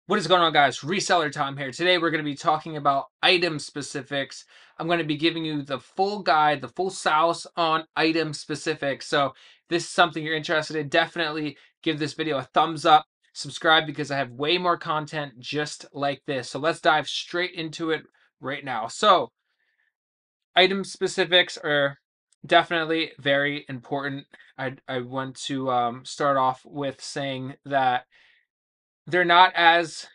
What is going on, guys? Reseller time here. Today we're going to be talking about item specifics. I'm going to be giving you the full guide, the full sauce on item specifics. So if this is something you're interested in, definitely give this video a thumbs up. Subscribe because I have way more content just like this. So let's dive straight into it right now. So item specifics are definitely very important. I want to start off with saying that they're not as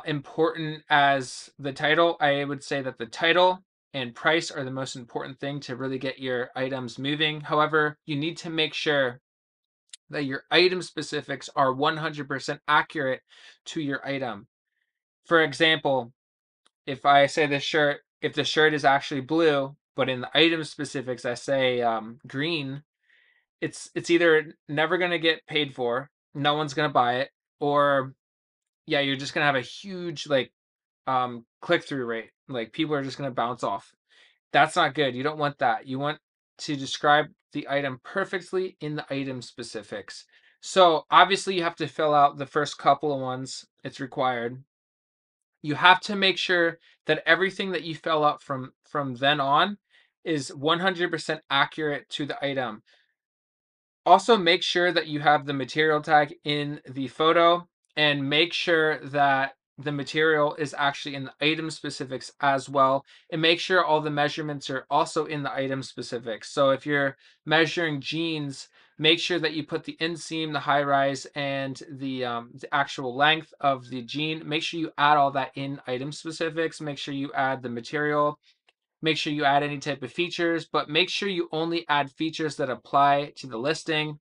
important as the title. I would say that the title and price are the most important thing to really get your items moving. However, you need to make sure that your item specifics are 100% accurate to your item. For example, if I say if the shirt is actually blue, but in the item specifics I say green, it's either never gonna get paid for, no one's gonna buy it, or yeah, you're just gonna have a huge click through rate. Like people are just going to bounce off. That's not good. You don't want that. You want to describe the item perfectly in the item specifics. So obviously you have to fill out the first couple of ones. It's required. You have to make sure that everything that you fill out from then on is 100% accurate to the item. Also, make sure that you have the material tag in the photo, and make sure that the material is actually in the item specifics as well, and make sure all the measurements are also in the item specifics. So if you're measuring jeans, make sure that you put the inseam, the high rise, and the actual length of the jean. Make sure you add all that in item specifics. Make sure you add the material. Make sure you add any type of features, but make sure you only add features that apply to the listing.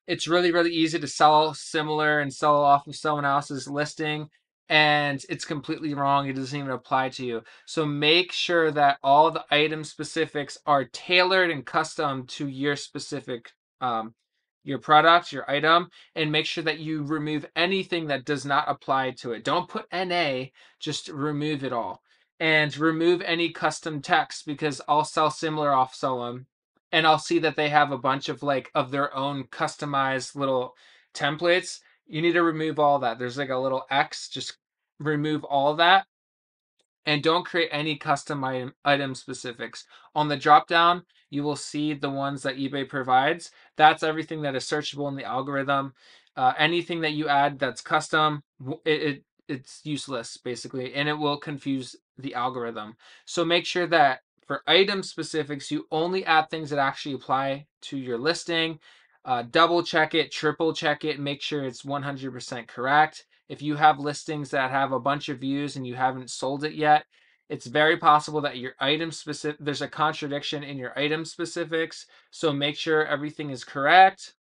It's really, really easy to sell similar and sell off of someone else's listing, and it's completely wrong. It doesn't even apply to you. So make sure that all the item specifics are tailored and custom to your specific your product, your item, and make sure that you remove anything that does not apply to it. Don't put NA, just remove it all. And remove any custom text, because I'll sell similar off someone and I'll see that they have a bunch of of their own customized little templates. You need to remove all that. There's like a little X, just remove all that, and don't create any custom item specifics. On the drop down, you will see the ones that eBay provides. That's everything that is searchable in the algorithm. Anything that you add that's custom, it's useless basically, and it will confuse the algorithm. So make sure that for item specifics, you only add things that actually apply to your listing. Double check it, triple check it, make sure it's 100% correct. If you have listings that have a bunch of views and you haven't sold it yet, it's very possible that your item specific, there's a contradiction in your item specifics. So make sure everything is correct.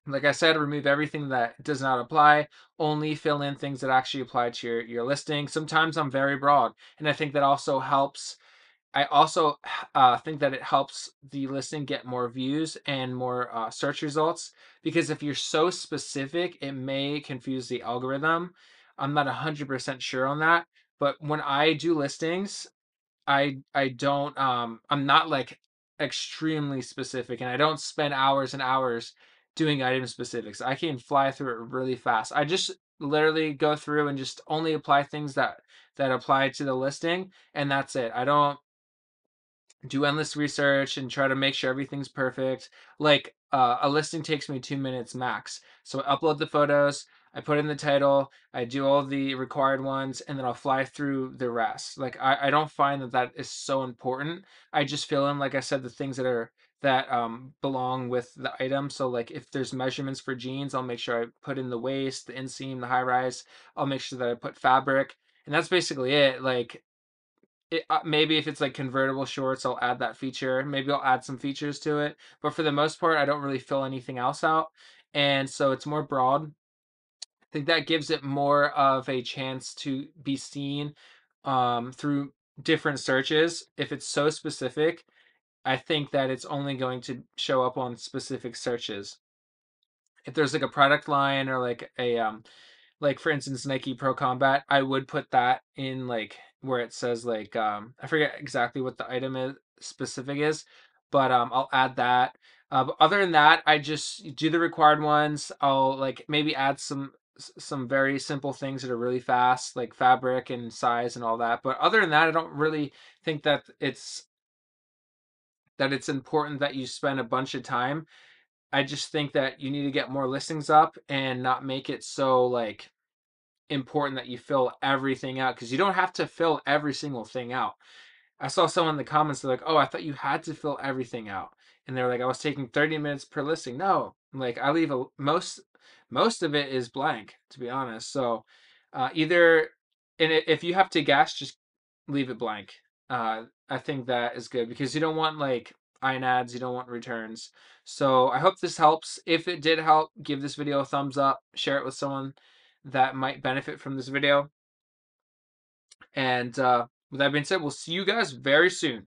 Like I said, remove everything that does not apply. Only fill in things that actually apply to your listing. Sometimes I'm very broad, and I think that also helps. I also think that it helps the listing get more views and more search results, because if you're so specific, it may confuse the algorithm. I'm not 100% sure on that, but when I do listings, I don't I'm not like extremely specific, and I don't spend hours and hours doing item specifics. I can fly through it really fast. I just literally go through and just only apply things that apply to the listing, and that's it. I don't do endless research and try to make sure everything's perfect. A listing takes me 2 minutes max. So I upload the photos, I put in the title, I do all the required ones, and then I'll fly through the rest. I don't find that that is so important. I just fill in, like I said, the things that belong with the item. So like if there's measurements for jeans, I'll make sure I put in the waist, the inseam, the high rise. I'll make sure that I put fabric, and that's basically it. Maybe if it's like convertible shorts, I'll add that feature. Maybe I'll add some features to it. But for the most part, I don't really fill anything else out. And so it's more broad. I think that gives it more of a chance to be seen through different searches. If it's so specific, I think that it's only going to show up on specific searches. If there's like a product line or like for instance Nike Pro Combat, I would put that in like where it says I forget exactly what the item is specific is, but I'll add that. But other than that, I just do the required ones. I'll like maybe add some some very simple things that are really fast, like fabric and size and all that. But other than that, I don't really think that it's important that you spend a bunch of time. I just think that you need to get more listings up and not make it so like important that you fill everything out, because you don't have to fill every single thing out. I saw someone in the comments, they're like, "Oh, I thought you had to fill everything out," and they're like, "I was taking 30 minutes per listing." No, like I leave most of it is blank, to be honest. So either and if you have to guess, just leave it blank. I think that is good because you don't want like INADs, you don't want returns. So I hope this helps. If it did help, give this video a thumbs up, share it with someone that might benefit from this video. And with that being said, we'll see you guys very soon.